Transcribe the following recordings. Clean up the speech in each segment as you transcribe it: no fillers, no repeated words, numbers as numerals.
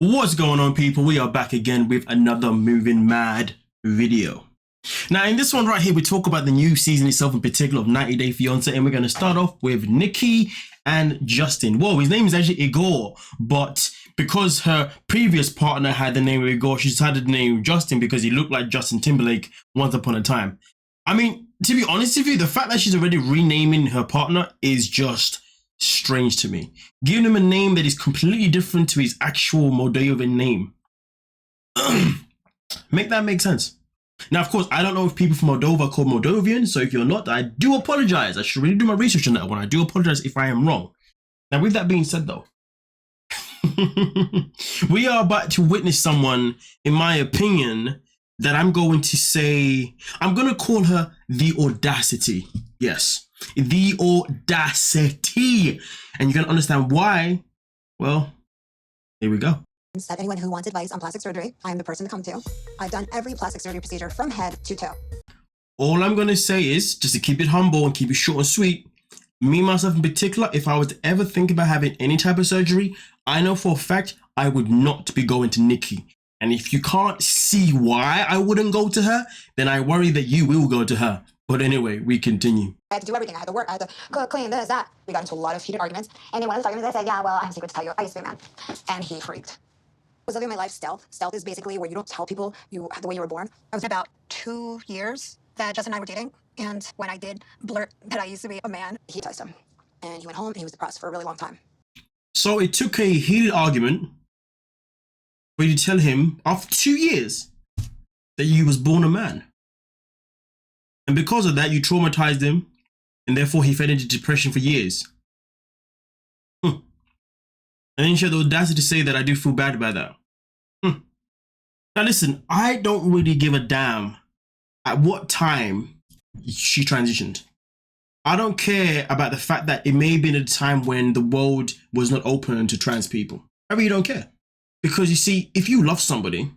What's going on, people? We are back again with another Moving Mad video. Now, in this one right here, we talk about the new season itself, in particular of 90 Day Fiancé, and we're going to start off with Nikki and Justin. Whoa, his name is actually Igor, but because her previous partner had the name of Igor, she decided to name Justin because he looked like Justin Timberlake once upon a time. I mean, to be honest with you, the fact that she's already renaming her partner is just strange to me. Giving him a name that is completely different to his actual Moldovan name. Make that make sense. Now, of course, I don't know if people from Moldova are called Moldovan, so if you're not, I do apologize. I should really do my research on that one. I do apologize if I am wrong. Now, with that being said, though, we are about to witness someone, in my opinion, that I'm going to call her the Audacity. Yes, the Audacity. And you're going to understand why. Well, here we go. That anyone who wants advice on plastic surgery, I am the person to come to. I've done every plastic surgery procedure from head to toe. All I'm going to say is, just to keep it humble and keep it short and sweet, me, myself in particular, if I was to ever think about having any type of surgery, I know for a fact I would not be going to Nikki. And if you can't see why I wouldn't go to her, then I worry that you will go to her. But anyway, we continue. I had to do everything. I had to work. I had to cook, clean, this, that. We got into a lot of heated arguments. And then one of those arguments, I said, yeah, well, I have a secret to tell you. I used to be a man. And he freaked. I was living my life stealth. Stealth is basically where you don't tell people the way you were born. I was about 2 years that Justin and I were dating. And when I did blurt that I used to be a man, he enticed him. And he went home and he was depressed for a really long time. So it took a heated argument for you to tell him after 2 years that you was born a man. And because of that, you traumatized him, and therefore he fell into depression for years. And then she had the audacity to say that I do feel bad about that. Now listen, I don't really give a damn at what time she transitioned. I don't care about the fact that it may have been a time when the world was not open to trans people. I really don't care. Because you see, if you love somebody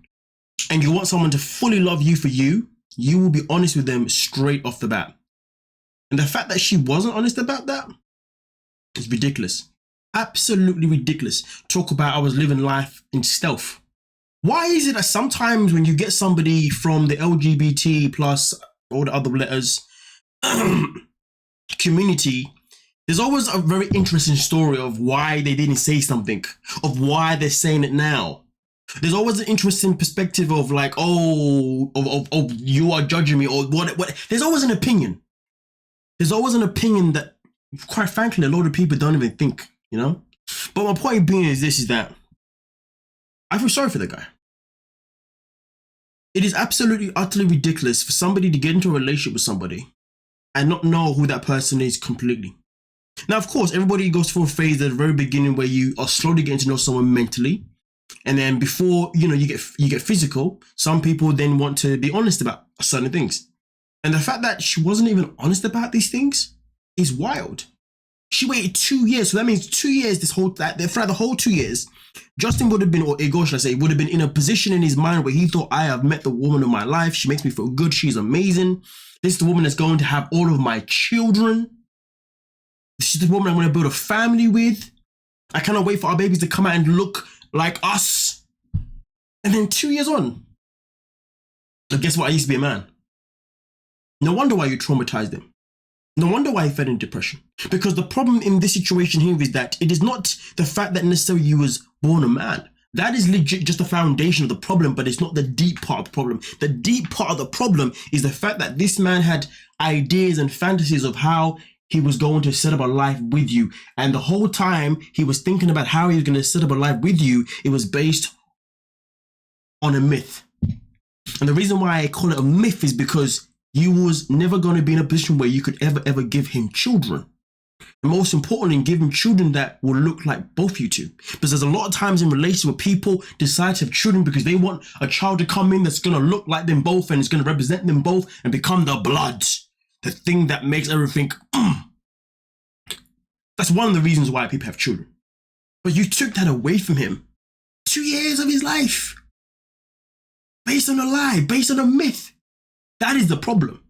and you want someone to fully love you for you, you will be honest with them straight off the bat. And the fact that she wasn't honest about that is ridiculous. Absolutely ridiculous. Talk about I was living life in stealth. Why is it that sometimes when you get somebody from the LGBT plus all the other letters community, there's always a very interesting story of why they didn't say something, of why they're saying it now. There's always an interesting perspective of like, oh, you are judging me, or what. There's always an opinion. There's always an opinion that, quite frankly, a lot of people don't even think, you know? But my point being is this, is that I feel sorry for the guy. It is absolutely, utterly ridiculous for somebody to get into a relationship with somebody and not know who that person is completely. Now, of course, everybody goes through a phase at the very beginning where you are slowly getting to know someone mentally. And then before, you know, you get physical, some people then want to be honest about certain things. And the fact that she wasn't even honest about these things is wild. She waited 2 years. So that means 2 years, throughout the whole 2 years, Justin would have been, or Igor, should I say, would have been in a position in his mind where he thought, I have met the woman of my life. She makes me feel good. She's amazing. This is the woman that's going to have all of my children. This is the woman I'm going to build a family with. I cannot wait for our babies to come out and look like us. And then 2 years on, so guess what? I used to be a man. No wonder why you traumatized him. No wonder why he fell into depression. Because the problem in this situation here is that it is not the fact that necessarily you was born a man. That is legit just the foundation of the problem, but it's not the deep part of the problem. The deep part of the problem is the fact that this man had ideas and fantasies of how he was going to set up a life with you. And the whole time he was thinking about how he was going to set up a life with you, it was based on a myth. And the reason why I call it a myth is because you was never going to be in a position where you could ever give him children. And most importantly, give him children that will look like both you two. Because there's a lot of times in relationships where people decide to have children because they want a child to come in that's going to look like them both and it's going to represent them both and become the blood. The thing that makes everything. That's one of the reasons why people have children. But you took that away from him. 2 years of his life. Based on a lie, based on a myth. That is the problem.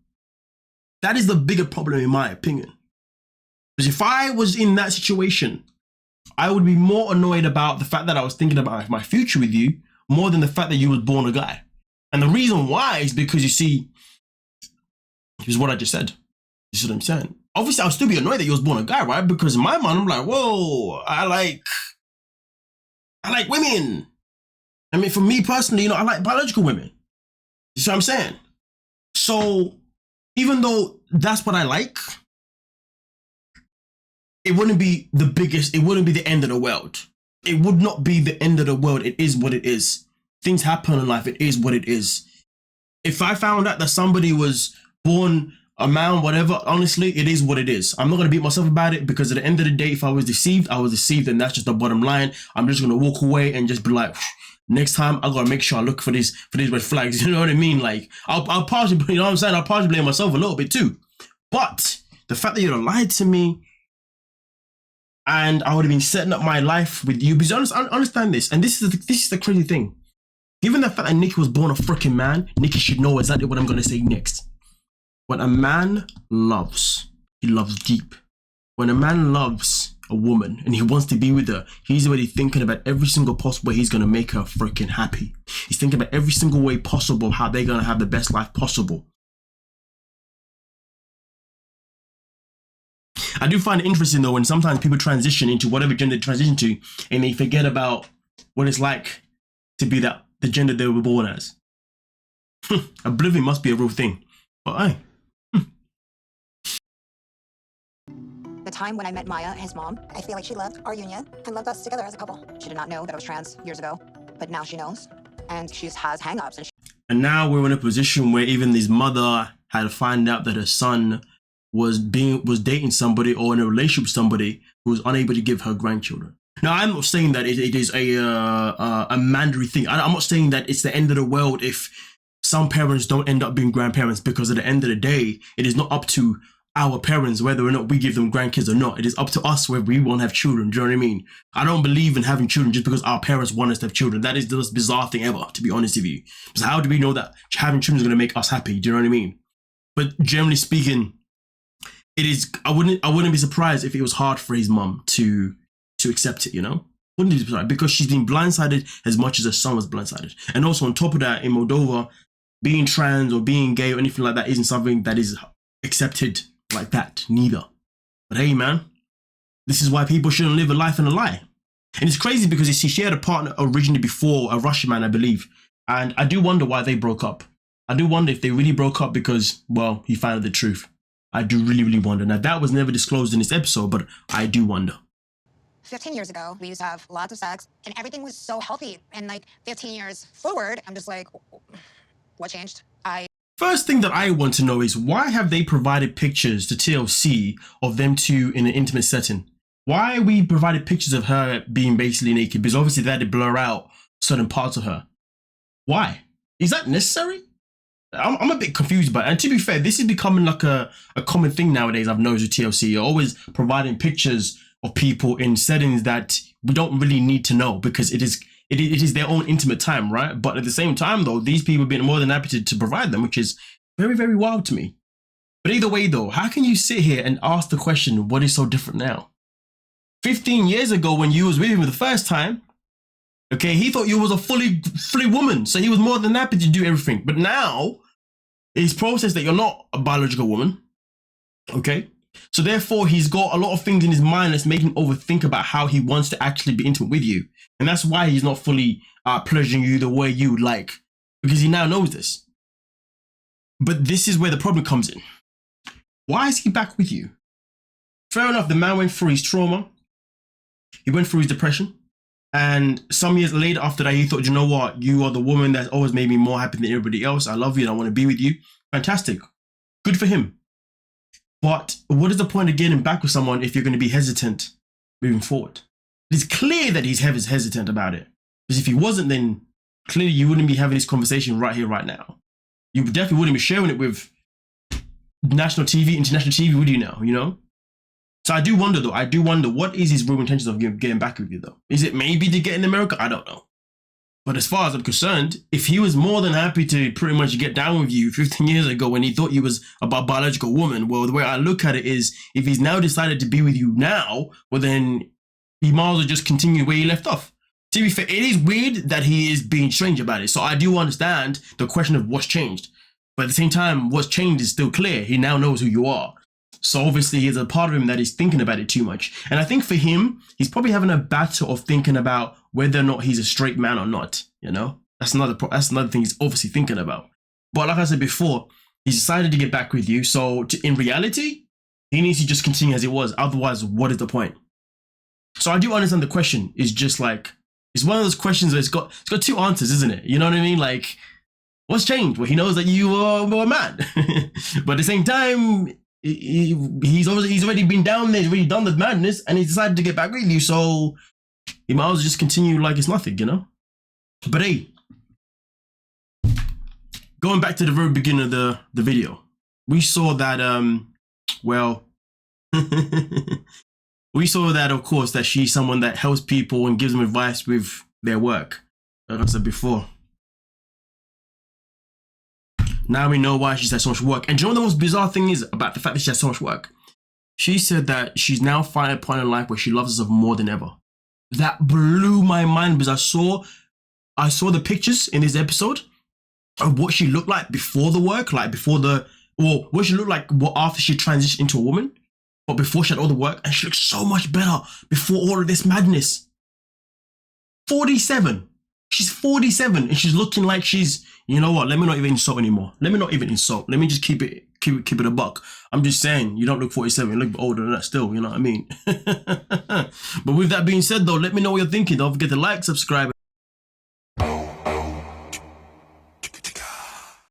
That is the bigger problem in my opinion. Because if I was in that situation, I would be more annoyed about the fact that I was thinking about my future with you more than the fact that you was born a guy. And the reason why is because, you see, is what I just said. You see what I'm saying? Obviously, I'll still be annoyed that you was born a guy, right? Because in my mind, I'm like, whoa, I like women. I mean, for me personally, you know, I like biological women. You see what I'm saying? So even though that's what I like, it wouldn't be the biggest, it wouldn't be the end of the world. It would not be the end of the world. It is what it is. Things happen in life. It is what it is. If I found out that somebody was born a man, whatever, honestly, it is what it is. I'm not going to beat myself about it, because at the end of the day, if I was deceived, I was deceived, and that's just the bottom line. I'm just going to walk away and just be like, next time I got to make sure I look for these red flags. You know what I mean? Like, I'll partially, you know what I'm saying? I'll partially blame myself a little bit too. But the fact that you lied to me, and I would have been setting up my life with you, because understand this, and this is the crazy thing. Given the fact that Nikki was born a freaking man, Nikki should know exactly what I'm going to say next. When a man loves, he loves deep. When a man loves a woman and he wants to be with her, he's already thinking about every single possible way he's going to make her freaking happy. He's thinking about every single way possible how they're going to have the best life possible. I do find it interesting though when sometimes people transition into whatever gender they transition to, and they forget about what it's like to be the gender they were born as. Oblivion must be a real thing. But aye. The time when I met Maya, his mom, I feel like she loved our union and loved us together as a couple. She did not know that I was trans years ago, but now she knows, and she has hang-ups. And now we're in a position where even his mother had to find out that her son was dating somebody or in a relationship with somebody who was unable to give her grandchildren. Now, I'm not saying that it is a mandatory thing. I'm not saying that it's the end of the world if some parents don't end up being grandparents, because at the end of the day, it is not up to our parents whether or not we give them grandkids or not. It is up to us whether we want to have children. Do you know what I mean? I don't believe in having children just because our parents want us to have children. That is the most bizarre thing ever, to be honest with you. Because how do we know that having children is going to make us happy? Do you know what I mean? But generally speaking, it is. I wouldn't be surprised if it was hard for his mum to accept it. You know, wouldn't be surprised, because she's been blindsided as much as her son was blindsided. And also on top of that, in Moldova, being trans or being gay or anything like that isn't something that is accepted like that, neither. But hey, man, this is why people shouldn't live a life in a lie. And it's crazy because you see, she had a partner originally before, a Russian man, I believe. And I do wonder why they broke up. I do wonder if they really broke up because, well, he found out the truth. I do really, really wonder. Now, that was never disclosed in this episode, but I do wonder. 15 years ago, we used to have lots of sex, and everything was so healthy. And like 15 years forward, I'm just like, what changed? First thing that I want to know is, why have they provided pictures to TLC of them two in an intimate setting? Why we provided pictures of her being basically naked? Because obviously they had to blur out certain parts of her. Why? Is that necessary? I'm a bit confused by it. And to be fair, this is becoming like a common thing nowadays. I've noticed with TLC. You're always providing pictures of people in settings that we don't really need to know, because it is their own intimate time, right? But at the same time, though, these people have been more than happy to provide them, which is very, very wild to me. But either way, though, how can you sit here and ask the question, what is so different now? 15 years ago, when you was with him the first time, okay, he thought you was a fully woman, so he was more than happy to do everything. But now, it's processed that you're not a biological woman, okay? So therefore, he's got a lot of things in his mind that's making him overthink about how he wants to actually be intimate with you. And that's why he's not fully pleasuring you the way you would like, because he now knows this. But this is where the problem comes in. Why is he back with you? Fair enough, the man went through his trauma. He went through his depression. And some years later after that, he thought, you know what? You are the woman that's always made me more happy than everybody else. I love you and I want to be with you. Fantastic. Good for him. But what is the point of getting back with someone if you're going to be hesitant moving forward? It's clear that he's hesitant about it. Because if he wasn't, then clearly you wouldn't be having this conversation right here, right now. You definitely wouldn't be sharing it with national TV, international TV, would you now, you know? So I do wonder, though. I do wonder, what is his real intentions of getting back with you, though? Is it maybe to get in America? I don't know. But as far as I'm concerned, if he was more than happy to pretty much get down with you 15 years ago when he thought you was a biological woman, well, the way I look at it is, if he's now decided to be with you now, well, then he might as well just continue where he left off. To be fair, it is weird that he is being strange about it. So I do understand the question of what's changed. But at the same time, what's changed is still clear. He now knows who you are. So obviously there's a part of him that is thinking about it too much. And I think for him, he's probably having a battle of thinking about whether or not he's a straight man or not, you know? That's another thing he's obviously thinking about. But like I said before, he's decided to get back with you. So in reality, he needs to just continue as it was. Otherwise, what is the point? So I do understand the question is just like, it's one of those questions where it's got two answers, isn't it? You know what I mean? Like, what's changed? Well, he knows that you are more mad. But at the same time, he's already been down there, he's already done the madness, and he decided to get back with you. So he might as well just continue like it's nothing, you know? But hey, going back to the very beginning of the video, we saw that, well, we saw that, of course, that she's someone that helps people and gives them advice with their work, like I said before. Now we know why she's had so much work. And do you know what the most bizarre thing is about the fact that she has so much work? She said that she's now finding a point in life where she loves herself more than ever. That blew my mind because I saw the pictures in this episode of what she looked like before the work, like what she looked like after she transitioned into a woman, but before she had all the work, and she looked so much better before all of this madness. 47. She's 47 and she's looking like she's, you know what, let me not even insult anymore. Let me not even insult. Let me just keep it a buck. I'm just saying, you don't look 47, you look older than that still, you know what I mean? But with that being said though, let me know what you're thinking. Don't forget to like, subscribe.